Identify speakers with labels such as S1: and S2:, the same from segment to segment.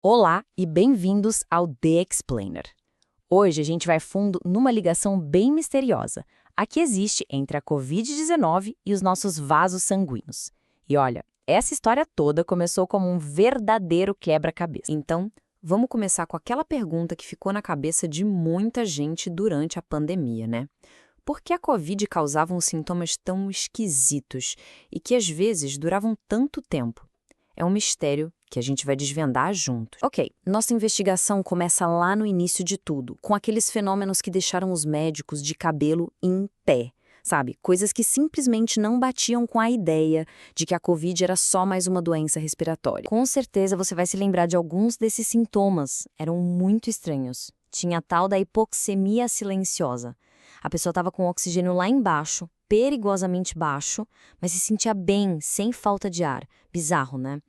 S1: Olá e bem-vindos ao The Explainer. Hoje a gente vai fundo numa ligação bem misteriosa, a que existe entre a Covid-19 e os nossos vasos sanguíneos. E olha, essa história toda começou como um verdadeiro quebra-cabeça. Então, vamos começar com aquela pergunta que ficou na cabeça de muita gente durante a pandemia, né? Por que a Covid causava uns sintomas tão esquisitos e que às vezes duravam tanto tempo? É um mistério que a gente vai desvendar juntos. Ok, nossa investigação começa lá no início de tudo, com aqueles fenômenos que deixaram os médicos de cabelo em pé. Sabe, coisas que simplesmente não batiam com a ideia de que a Covid era só mais uma doença respiratória. Com certeza você vai se lembrar de alguns desses sintomas. Eram muito estranhos. Tinha a tal da hipoxemia silenciosa. A pessoa estava com o oxigênio lá embaixo, perigosamente baixo, mas se sentia bem, sem falta de ar. Bizarro, né?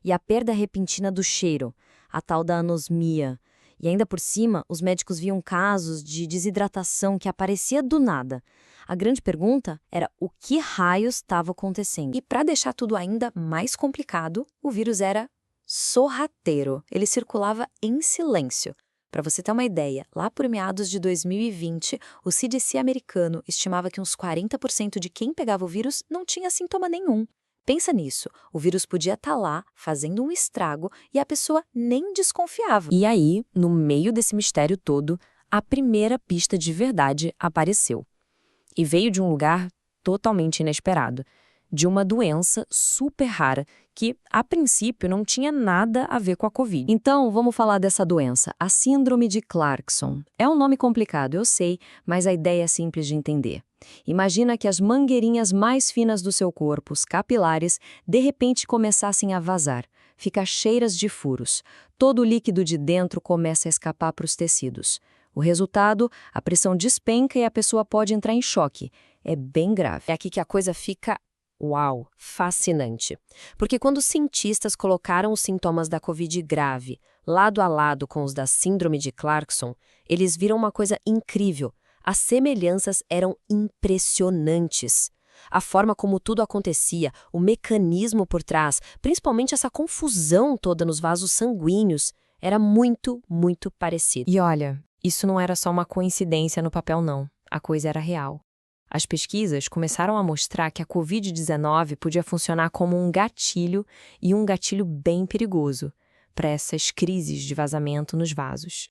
S1: E a perda repentina do cheiro, a tal da anosmia. E ainda por cima, os médicos viam casos de desidratação que aparecia do nada. A grande pergunta era o que raios estava acontecendo. E para deixar tudo ainda mais complicado, o vírus era sorrateiro. Ele circulava em silêncio. Para você ter uma ideia, lá por meados de 2020, o CDC americano estimava que uns 40% de quem pegava o vírus não tinha sintoma nenhum. Pensa nisso, o vírus podia estar lá, fazendo um estrago, e a pessoa nem desconfiava. E aí, no meio desse mistério todo, a primeira pista de verdade apareceu. E veio de um lugar totalmente inesperado, de uma doença super rara, que, a princípio, não tinha nada a ver com a Covid. Então, vamos falar dessa doença, a Síndrome de Clarkson. É um nome complicado, eu sei, mas a ideia é simples de entender. Imagina que as mangueirinhas mais finas do seu corpo, os capilares, de repente começassem a vazar, ficar cheiras de furos. Todo o líquido de dentro começa a escapar para os tecidos. O resultado, a pressão despenca e a pessoa pode entrar em choque. É bem grave. É aqui que a coisa fica, uau, fascinante. Porque quando os cientistas colocaram os sintomas da Covid grave lado a lado com os da Síndrome de Clarkson, eles viram uma coisa incrível. As semelhanças eram impressionantes. A forma como tudo acontecia, o mecanismo por trás, principalmente essa confusão toda nos vasos sanguíneos, era muito, muito parecido. E olha, isso não era só uma coincidência no papel, não. A coisa era real. As pesquisas começaram a mostrar que a Covid-19 podia funcionar como um gatilho e um gatilho bem perigoso para essas crises de vazamento nos vasos.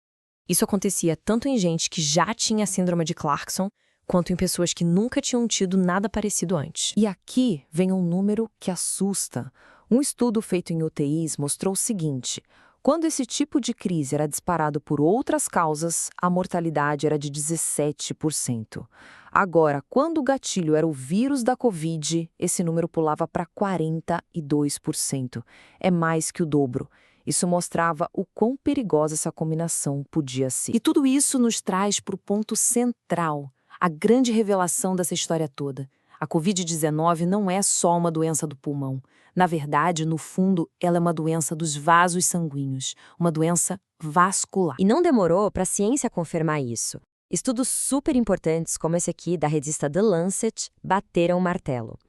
S1: Isso acontecia tanto em gente que já tinha a síndrome de Clarkson, quanto em pessoas que nunca tinham tido nada parecido antes. E aqui vem um número que assusta. Um estudo feito em UTIs mostrou o seguinte: quando esse tipo de crise era disparado por outras causas, a mortalidade era de 17%. Agora, quando o gatilho era o vírus da Covid, esse número pulava para 42%. É mais que o dobro. Isso mostrava o quão perigosa essa combinação podia ser. E tudo isso nos traz para o ponto central, a grande revelação dessa história toda. A Covid-19 não é só uma doença do pulmão. Na verdade, no fundo, ela é uma doença dos vasos sanguíneos, uma doença vascular. E não demorou para a ciência confirmar isso. Estudos super importantes, como esse aqui da revista The Lancet, bateram o martelo.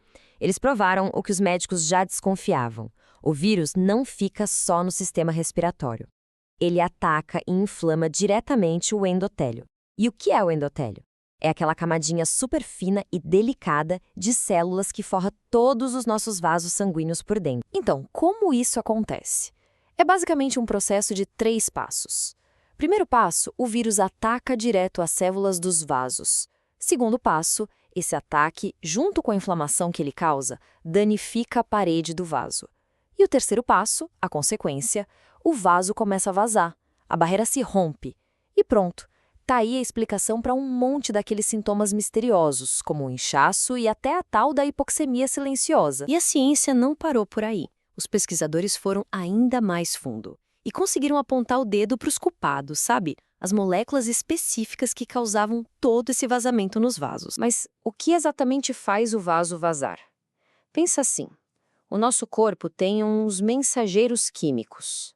S1: Eles provaram o que os médicos já desconfiavam. O vírus não fica só no sistema respiratório. Ele ataca e inflama diretamente o endotélio. E o que é o endotélio? É aquela camadinha super fina e delicada de células que forra todos os nossos vasos sanguíneos por dentro. Então, como isso acontece? É basicamente um processo de 3 passos. Primeiro passo, o vírus ataca direto as células dos vasos. Segundo passo, esse ataque, junto com a inflamação que ele causa, danifica a parede do vaso. E o terceiro passo, a consequência, o vaso começa a vazar, a barreira se rompe e pronto. Tá aí a explicação para um monte daqueles sintomas misteriosos, como o inchaço e até a tal da hipoxemia silenciosa. E a ciência não parou por aí. Os pesquisadores foram ainda mais fundo e conseguiram apontar o dedo para os culpados, sabe? As moléculas específicas que causavam todo esse vazamento nos vasos. Mas o que exatamente faz o vaso vazar? Pensa assim. O nosso corpo tem uns mensageiros químicos.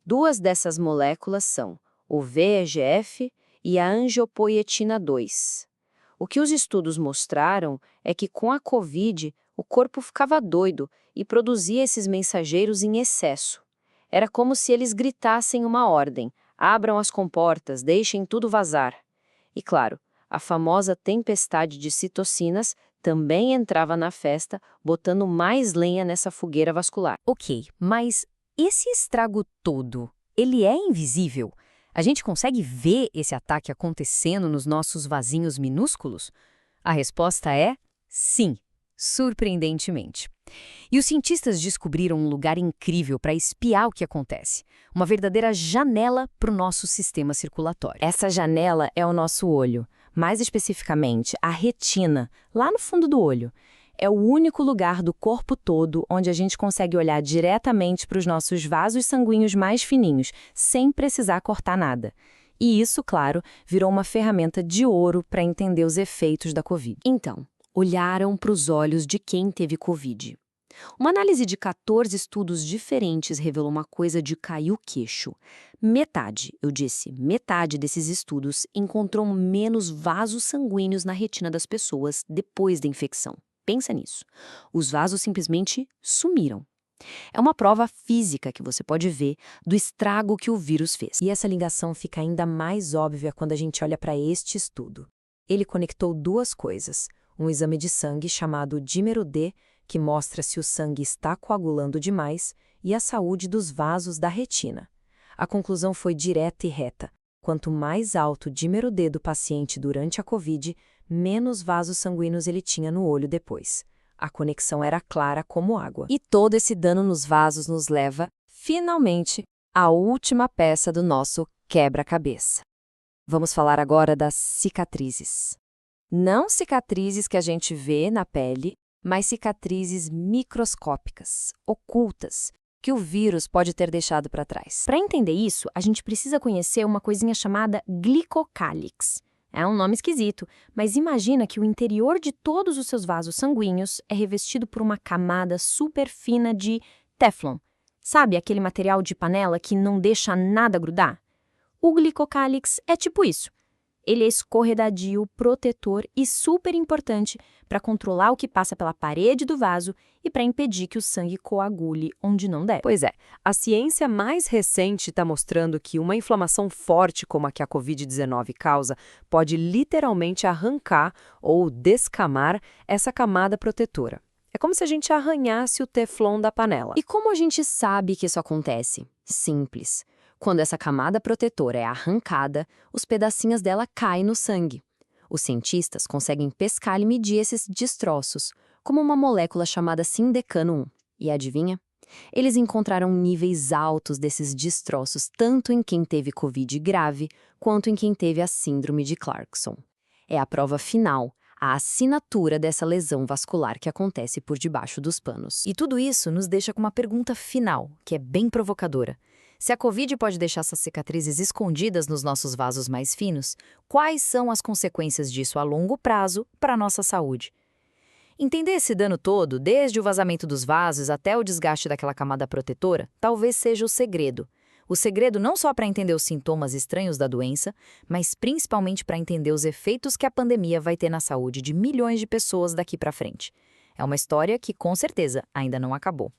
S1: 2 dessas moléculas são o VEGF e a angiopoietina 2. O que os estudos mostraram é que com a Covid, o corpo ficava doido e produzia esses mensageiros em excesso. Era como se eles gritassem uma ordem: abram as comportas, deixem tudo vazar. E claro, a famosa tempestade de citocinas também entrava na festa, botando mais lenha nessa fogueira vascular. Ok, mas esse estrago todo, ele é invisível? A gente consegue ver esse ataque acontecendo nos nossos vasinhos minúsculos? A resposta é sim, surpreendentemente. E os cientistas descobriram um lugar incrível para espiar o que acontece. Uma verdadeira janela para o nosso sistema circulatório. Essa janela é o nosso olho, mais especificamente a retina, lá no fundo do olho. É o único lugar do corpo todo onde a gente consegue olhar diretamente para os nossos vasos sanguíneos mais fininhos, sem precisar cortar nada. E isso, claro, virou uma ferramenta de ouro para entender os efeitos da Covid. Então, olharam para os olhos de quem teve Covid. Uma análise de 14 estudos diferentes revelou uma coisa de cair o queixo. Metade, eu disse, metade desses estudos encontrou menos vasos sanguíneos na retina das pessoas depois da infecção. Pensa nisso. Os vasos simplesmente sumiram. É uma prova física que você pode ver do estrago que o vírus fez. E essa ligação fica ainda mais óbvia quando a gente olha para este estudo. Ele conectou duas coisas. Um exame de sangue chamado dímero D, que mostra se o sangue está coagulando demais, e a saúde dos vasos da retina. A conclusão foi direta e reta. Quanto mais alto o dímero D do paciente durante a Covid, menos vasos sanguíneos ele tinha no olho depois. A conexão era clara como água. E todo esse dano nos vasos nos leva, finalmente, à última peça do nosso quebra-cabeça. Vamos falar agora das cicatrizes. Não cicatrizes que a gente vê na pele, mas cicatrizes microscópicas, ocultas, que o vírus pode ter deixado para trás. Para entender isso, a gente precisa conhecer uma coisinha chamada glicocálix. É um nome esquisito, mas imagina que o interior de todos os seus vasos sanguíneos é revestido por uma camada super fina de Teflon. Sabe aquele material de panela que não deixa nada grudar? O glicocálix é tipo isso. Ele é escorregadio, protetor e super importante para controlar o que passa pela parede do vaso e para impedir que o sangue coagule onde não deve.
S2: Pois é, a ciência mais recente está mostrando que uma inflamação forte como a que a Covid-19 causa pode literalmente arrancar ou descamar essa camada protetora. É como se a gente arranhasse o teflon da panela.
S1: E como a gente sabe que isso acontece? Simples. Quando essa camada protetora é arrancada, os pedacinhos dela caem no sangue. Os cientistas conseguem pescar e medir esses destroços, como uma molécula chamada sindecano 1. E adivinha? Eles encontraram níveis altos desses destroços tanto em quem teve Covid grave, quanto em quem teve a síndrome de Clarkson. É a prova final, a assinatura dessa lesão vascular que acontece por debaixo dos panos. E tudo isso nos deixa com uma pergunta final, que é bem provocadora. Se a Covid pode deixar essas cicatrizes escondidas nos nossos vasos mais finos, quais são as consequências disso a longo prazo para a nossa saúde? Entender esse dano todo, desde o vazamento dos vasos até o desgaste daquela camada protetora, talvez seja o segredo. O segredo não só para entender os sintomas estranhos da doença, mas principalmente para entender os efeitos que a pandemia vai ter na saúde de milhões de pessoas daqui para frente. É uma história que, com certeza, ainda não acabou.